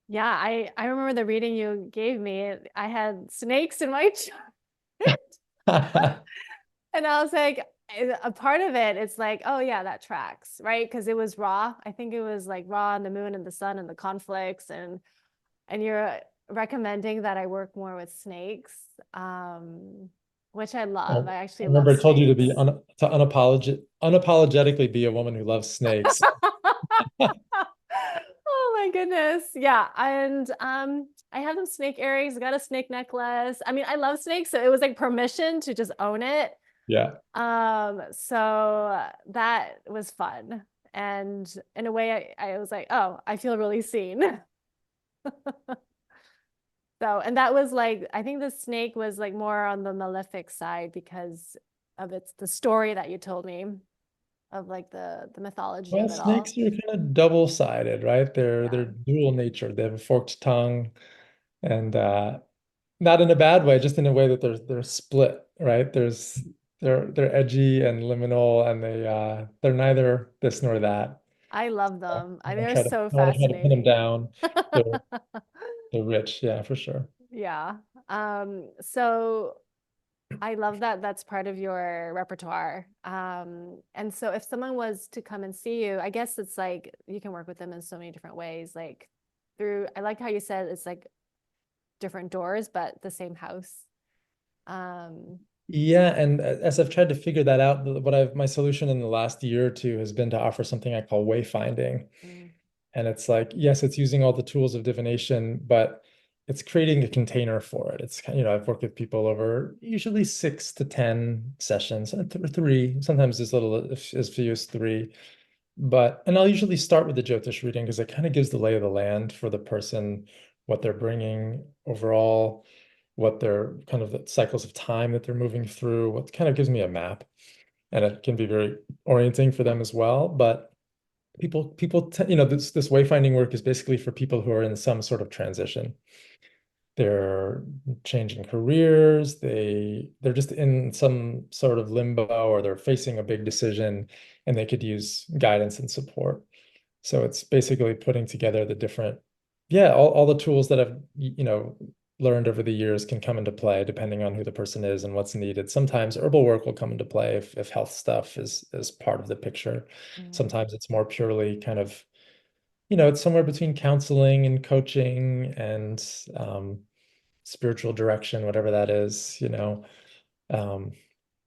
Yeah, I remember the reading you gave me. I had snakes in my chart, and I was like, a part of it, it's like, oh yeah, that tracks, right? Because it was raw. I think it was like raw and the moon and the sun and the conflicts, and you're recommending that I work more with snakes, which I love.
Oh,
I
I
actually love
remember I told you to be
snakes.
unapologetically be a woman who loves snakes.
Oh my goodness. Yeah. And I have some snake earrings, I got a snake necklace. I mean, I love snakes, so it was like permission to just own it.
Yeah.
So that was fun. And in a way, I was like, oh, I feel really seen. So, and that was like, I think the snake was like more on the malefic side because of the story that you told me of like the mythology
Well,
of it all.
snakes are kind of double-sided, right? They're
Yeah.
dual natured. They have a forked tongue and not in a bad way, just in a way that they're split, right? They're edgy and liminal and they're neither this nor that.
I love
So
them.
I
They're
try to
so
I want to try to pin them
fascinating.
down. They're they're rich, yeah, for sure.
Yeah. So I love that that's part of your repertoire. And so if someone was to come and see you, I guess it's like you can work with them in so many different ways. Like I like how you said it's like different doors, but the same house. Um,
Yeah, and as I've tried to figure that out, my solution in the last year or two has been to offer something I call wayfinding.
mm,
And it's like, yes, it's using all the tools of divination, but it's creating a container for it. I've worked with people over usually 6 to 10 sessions, three, sometimes as little as few as three. And I'll usually start with the Jyotish reading because it kind of gives the lay of the land for the person, what they're bringing overall, what their kind of the cycles of time that they're moving through, what kind of gives me a map. And it can be very orienting for them as well. But this wayfinding work is basically for people who are in some sort of transition. They're changing careers, they're just in some sort of limbo, or they're facing a big decision and they could use guidance and support. So it's basically putting together all the tools that I've learned over the years can come into play depending on who the person is and what's needed. Sometimes herbal work will come into play if health stuff is part of the picture.
mm.
Sometimes it's more purely kind of, it's somewhere between counseling and coaching and spiritual direction, whatever that is, Um,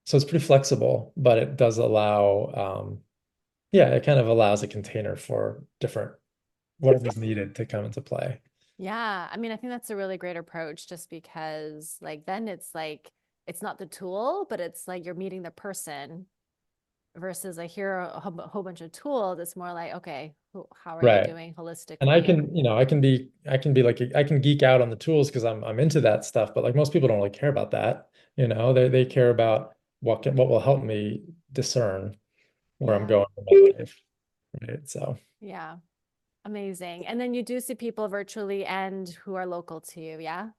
so it's pretty flexible, but it does allow, yeah, it kind of allows a container for different whatever's needed to come into play.
Yeah, I mean, I think that's a really great approach just because like then it's like it's not the tool, but it's like you're meeting the person versus like here are a whole bunch of tools. It's more like, okay, how are you
Right.
doing
And I
holistically? And
can, I can be like, I can geek out on the tools because I'm into that stuff, but like most people don't really care about that. They care about what will help me discern where I'm
yeah,
going in my life. Right. So
yeah, amazing. And then you do see people virtually and who are local to you, yeah?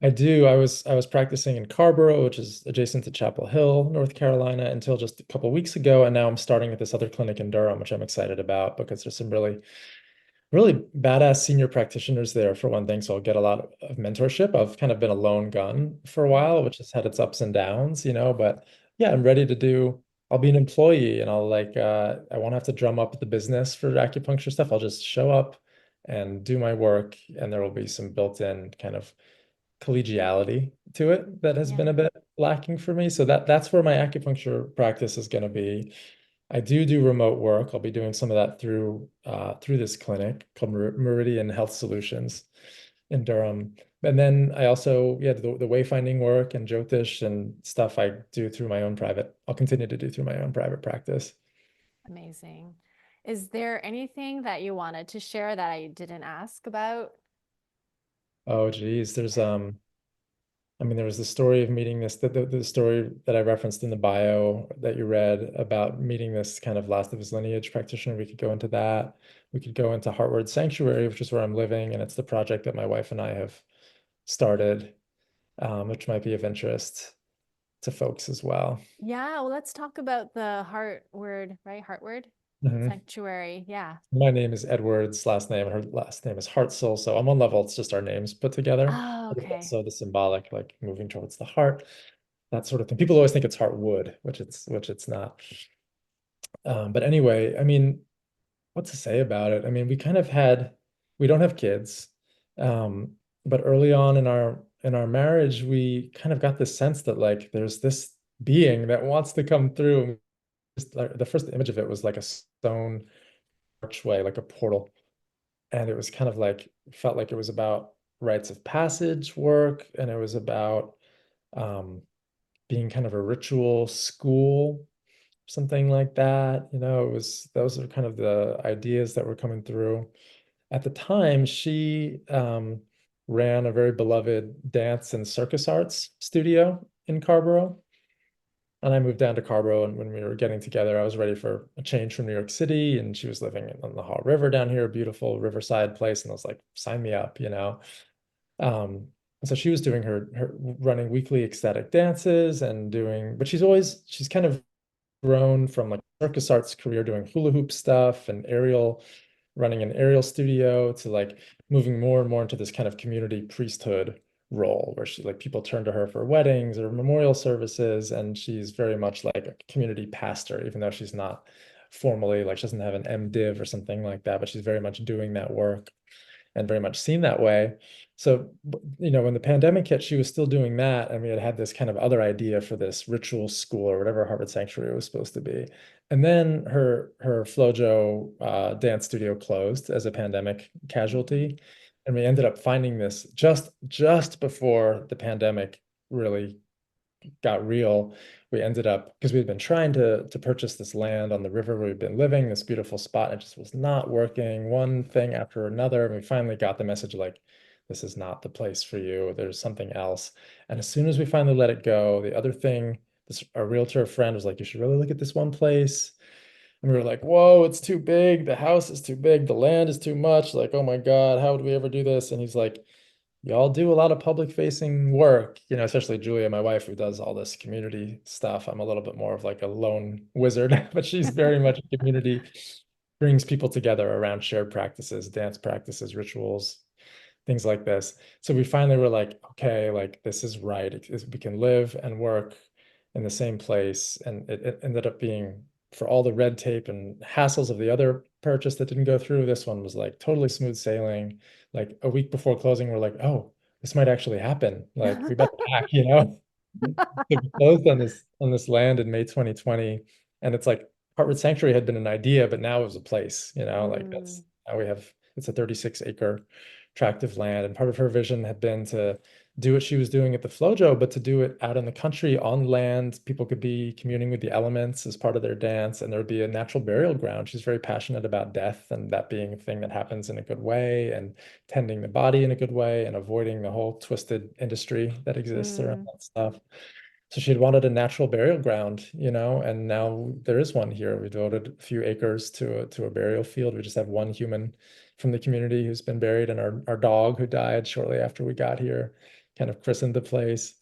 I do. I was practicing in Carborough, which is adjacent to Chapel Hill, North Carolina, until just a couple weeks ago. And now I'm starting at this other clinic in Durham, which I'm excited about because there's some really badass senior practitioners there for one thing. So I'll get a lot of mentorship. I've kind of been a lone gun for a
Mm,
while, which has had its ups and downs, but yeah, I'm ready to I'll be an employee and I won't have to drum up the business for acupuncture stuff. I'll just show up and do my work, and there will be some built-in kind of collegiality to it that has
yeah.
been a bit lacking for me. So that's where my acupuncture practice is going to be. I do remote work. I'll be doing some of that through this clinic called Meridian Health Solutions in Durham. And then I also, yeah, the wayfinding work and Jyotish and stuff I do through my own private. I'll continue to do through my own private practice.
Amazing. Is there anything that you wanted to share that I didn't ask about?
Oh, geez, there was the story of meeting the story that I referenced in the bio that you read about meeting this kind of last-of-his-lineage practitioner. We could go into that. We could go into Heartward Sanctuary, which is where I'm living, and it's the project that my wife and I have started, which might be of interest to folks as well.
Yeah, well, let's talk about the heart word, right? Heartward
Mhm.
Sanctuary. Yeah.
My name is Edwards, last name, and her last name is Hartsell. So on one level, it's just our names put together.
Oh,
But it's
okay.
also the symbolic, like moving towards the heart, that sort of thing. People always think it's Heartwood, which it's not. But anyway, what to say about it? We don't have kids, but early on in our marriage, we kind of got this sense that like there's this being that wants to come through. The first image of it was like a stone archway, like a portal, and it was kind of like felt like it was about rites of passage work, and it was about um, being kind of a ritual school, something like that. It was those are kind of the ideas that were coming through. At the time, she ran a very beloved dance and circus arts studio in Carborough. And I moved down to Carborough, and when we were getting together, I was ready for a change from New York City, and she was living on the Haw River down here, a beautiful riverside place, and I was like, sign me up. And so she was doing her running weekly ecstatic dances and but she's kind of grown from like circus arts career doing hula hoop stuff and running an aerial studio to like moving more and more into this kind of community priesthood role where she like people turn to her for weddings or memorial services, and she's very much like a community pastor, even though she's not formally like she doesn't have an MDiv or something like that, but she's very much doing that work and very much seen that way. So, when the pandemic hit, she was still doing that. And we had this kind of other idea for this ritual school or whatever Harvard Sanctuary was supposed to be. And then her Flojo dance studio closed as a pandemic
Mhm.
casualty. And we ended up finding this just before the pandemic really got real. We ended up because we had been trying to purchase this land on the river where we've been living, this beautiful spot, and it just was not working, one thing after another. And we finally got the message like, this is not the place for you. There's something else. And as soon as we finally let it go, the other thing, our realtor friend was like, you should really look at this one place. And we were like, whoa, it's too big. The house is too big. The land is too much. Like, oh my God, how would we ever do this? And he's like, y'all do a lot of public facing work, especially Julia, my wife, who does all this community stuff. I'm a little bit more of like a lone wizard, but she's very much a community, brings people together around shared practices, dance practices, rituals, things like this. So we finally were like, okay, like this is right. We can live and work in the same place. And it ended up being, for all the red tape and hassles of the other purchase that didn't go through, this one was like totally smooth sailing. Like a week before closing, we're like, oh, this might actually happen. Like we better pack, you know. So we closed on this land in May 2020. And it's like Heartward Sanctuary had been an idea, but now it was a place, you know, like
Mm,
that's now we have it's a 36-acre tract of land. And part of her vision had been to do what she was doing at the Flojo, but to do it out in the country on land. People could be communing with the elements as part of their dance, and there would be a natural burial ground. She's very passionate about death and that being a thing that happens in a good way, and tending the body in a good way, and avoiding the whole twisted industry that exists around
mm,
that stuff. So she'd wanted a natural burial ground, you know, and now there is one here. We devoted a few acres to a burial field. We just have one human from the community who's been buried, and our dog who died shortly after we got here kind of christened the place.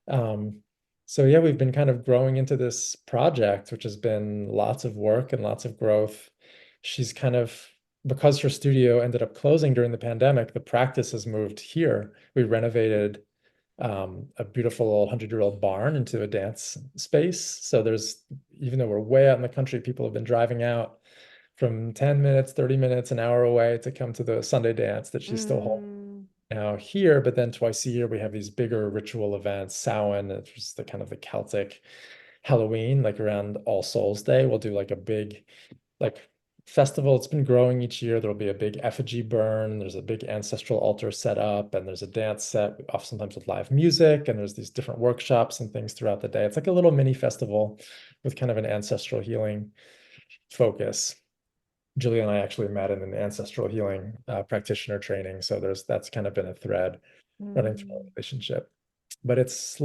Um, so yeah, we've been kind of growing into this project, which has been lots of work and lots of growth. She's kind of, because her studio ended up closing during the pandemic, the practice has moved here. We renovated a beautiful old 100-year-old barn into a dance space. So there's, even though we're way out in the country, people have been driving out from 10 minutes, 30 minutes, an hour away to come to the Sunday dance that she's still holding
mm,
now here. But then twice a year, we have these bigger ritual events. Samhain, which is the kind of the Celtic Halloween, like around All Souls Day, we'll do like a big like festival. It's been growing each year. There'll be a big effigy burn. There's a big ancestral altar set up, and there's a dance set, sometimes with live music, and there's these different workshops and things throughout the day. It's like a little mini festival with kind of an ancestral healing focus. Julia and I actually met in an ancestral healing practitioner training, so that's kind of been a thread running through our
mm.
relationship. But it's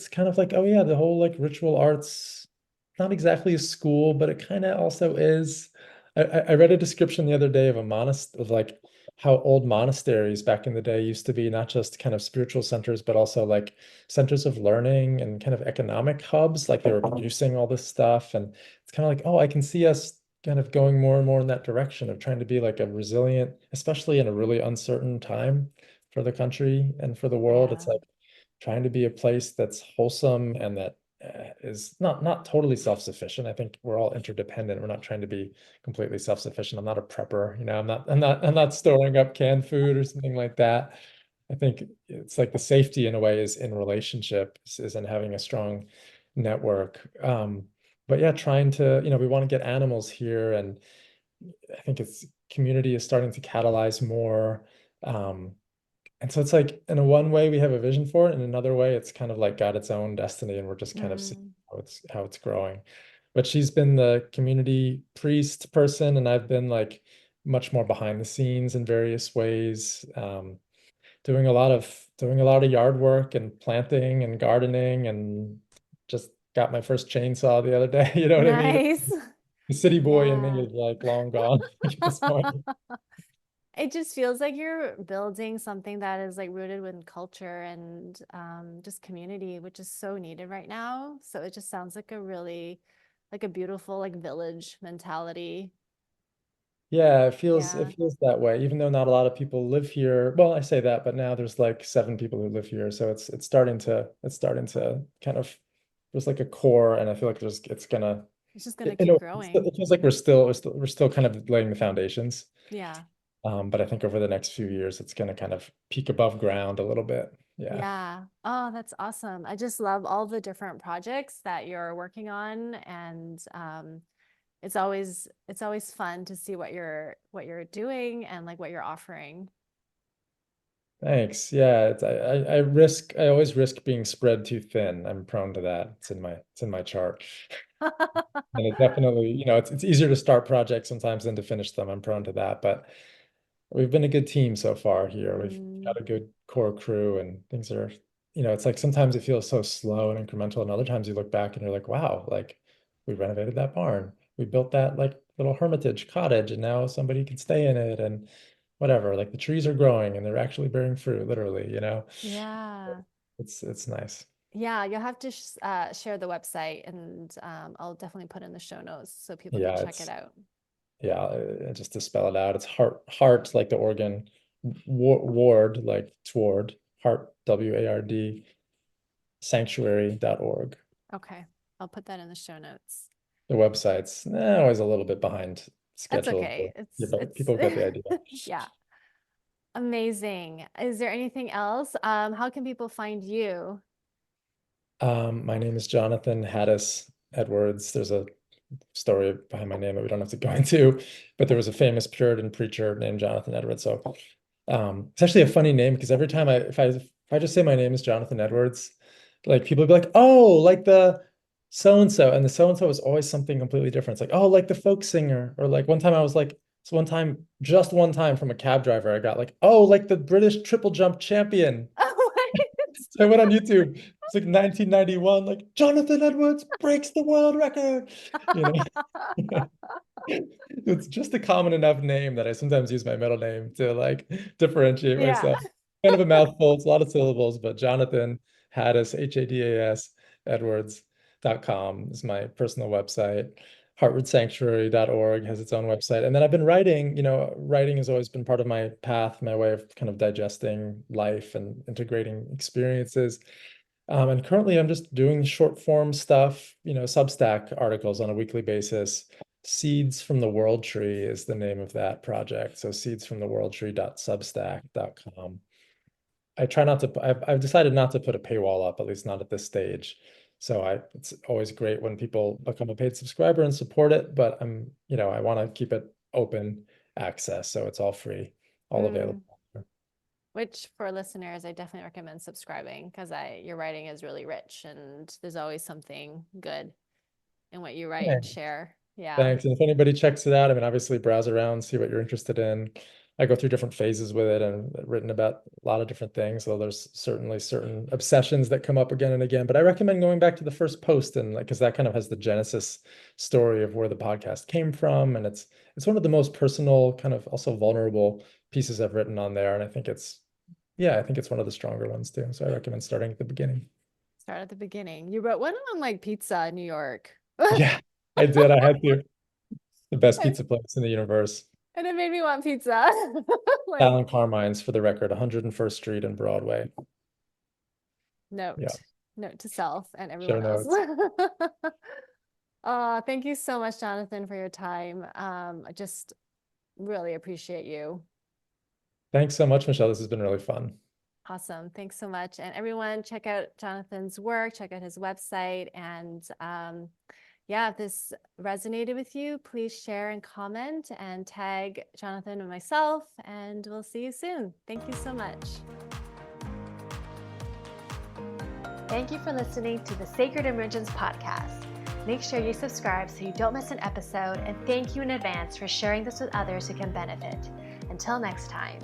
kind of like, oh yeah, the whole like ritual arts, not exactly a school, but it kind of also is. I read a description the other day of a monastery, of like how old monasteries back in the day used to be not just kind of spiritual centers, but also like centers of learning and kind of economic hubs. Like they were producing all this stuff. And it's kind of like, oh, I can see us kind of going more and more in that direction of trying to be like a resilient, especially in a really uncertain time for the country and for the world. It's
Yeah.
like trying to be a place that's wholesome and that is not totally self-sufficient. I think we're all interdependent. We're not trying to be completely self-sufficient. I'm not a prepper, you know, I'm not storing up canned food or something like that. I think it's like the safety in a way is in relationship, is in having a strong network. But yeah, trying to, you know, we want to get animals here, and I think it's community is starting to catalyze more. Um, and so it's like in a one way we have a vision for it, in another way it's kind of like got its own destiny, and we're just kind of seeing
Mm.
how it's growing. But she's been the community priest person, and I've been like much more behind the scenes in various ways, doing a lot of yard work and planting and gardening, and just got my first chainsaw the other day. You know what I mean?
Nice.
The city boy in me
Yeah.
is like long gone at this point.
It just feels like you're building something that is like rooted in culture and just community, which is so needed right now. So it just sounds like a really like a beautiful like village mentality.
Yeah, it
Yeah.
feels that way, even though not a lot of people live here. Well, I say that, but now there's like 7 people who live here. So it's starting to kind of, there's like a core, and I feel like it's gonna,
It's just gonna
you know,
keep growing.
it feels like we're still kind of laying the foundations.
Yeah.
But I think over the next few years it's gonna kind of peak above ground a little bit. Yeah.
Yeah. Oh, that's awesome. I just love all the different projects that you're working on, and it's always fun to see what you're doing and like what you're offering.
Thanks. Yeah, I always risk being spread too thin. I'm prone to that. It's in my chart. And it definitely, you know, it's easier to start projects sometimes than to finish them. I'm prone to that, but we've been a good team so far here. We've
Mm,
got a good core crew, and things are, you know, it's like sometimes it feels so slow and incremental, and other times you look back and you're like, wow, like we renovated that barn. We built that like little hermitage cottage, and now somebody can stay in it, and whatever. Like the trees are growing and they're actually bearing fruit, literally, you know.
yeah.
It's nice.
Yeah, you'll have to share the website, and I'll definitely put in the show notes so people can
Yeah,
check it
it's
out.
yeah, just to spell it out, it's heart like the organ, ward like toward, heart, WARD, sanctuary.org.
Okay. I'll put that in the show notes.
The website's always a little bit behind
That's
schedule,
okay.
but yeah,
It's
but people get the idea.
yeah. Amazing. Is there anything else? How can people find you?
My name is Jonathan Hadas Edwards. There's a story behind my name that we don't have to go into, but there was a famous Puritan preacher named Jonathan Edwards. So it's actually a funny name because every time if I just say my name is Jonathan Edwards, like people will be like, oh, like the so and the so and so is always something completely different. It's like, oh, like the folk singer, or like one time I was like, so one time, just one time from a cab driver, I got like, oh, like the British triple jump champion.
Oh,
So I went on YouTube. It's like 1991, like Jonathan Edwards breaks the world record. You know, it's just a common enough name that I sometimes use my middle name to like differentiate
yeah.
myself. Kind of a mouthful, it's a lot of syllables, but Jonathan Hadas, Hadas, Edwards.com is my personal website. Heartwardsanctuary.org has its own website. And then I've been writing, writing has always been part of my path, my way of kind of digesting life and integrating experiences. And currently I'm just doing short form stuff, Substack articles on a weekly basis. Seeds from the World Tree is the name of that project. So seedsfromtheworldtree.substack.com. I try not to, I've decided not to put a paywall up, at least not at this stage. So it's always great when people become a paid subscriber and support it, but I want to keep it open access. So it's all free, all available.
Which for listeners, I definitely recommend subscribing because your writing is really rich and there's always something good in what you write and share. Yeah.
Thanks. And if anybody checks it out, I mean, obviously browse around, see what you're interested in. I go through different phases with it and written about a lot of different things. So there's certainly certain obsessions that come up again and again. But I recommend going back to the first post and because that kind of has the genesis story of where the podcast came from. And it's one of the most personal, kind of also vulnerable pieces I've written on there. And I think it's one of the stronger ones too. So I recommend starting at the beginning.
Start at the beginning. You wrote one on like pizza in New York.
Yeah, I did. I had to. The best pizza place in the universe.
And it made me want pizza.
Alan Carmine's, for the record, 101st Street and Broadway.
Note to self and everyone
Show
else. Thank you so much, Jonathan, for your time. I just really appreciate you.
Thanks so much, Michelle. This has been really fun.
Awesome. Thanks so much. And everyone, check out Jonathan's work, check out his website. And if this resonated with you, please share and comment and tag Jonathan and myself, and we'll see you soon. Thank you so much. Thank you for listening to the Sacred Emergence podcast. Make sure you subscribe so you don't miss an episode, and thank you in advance for sharing this with others who can benefit. Until next time.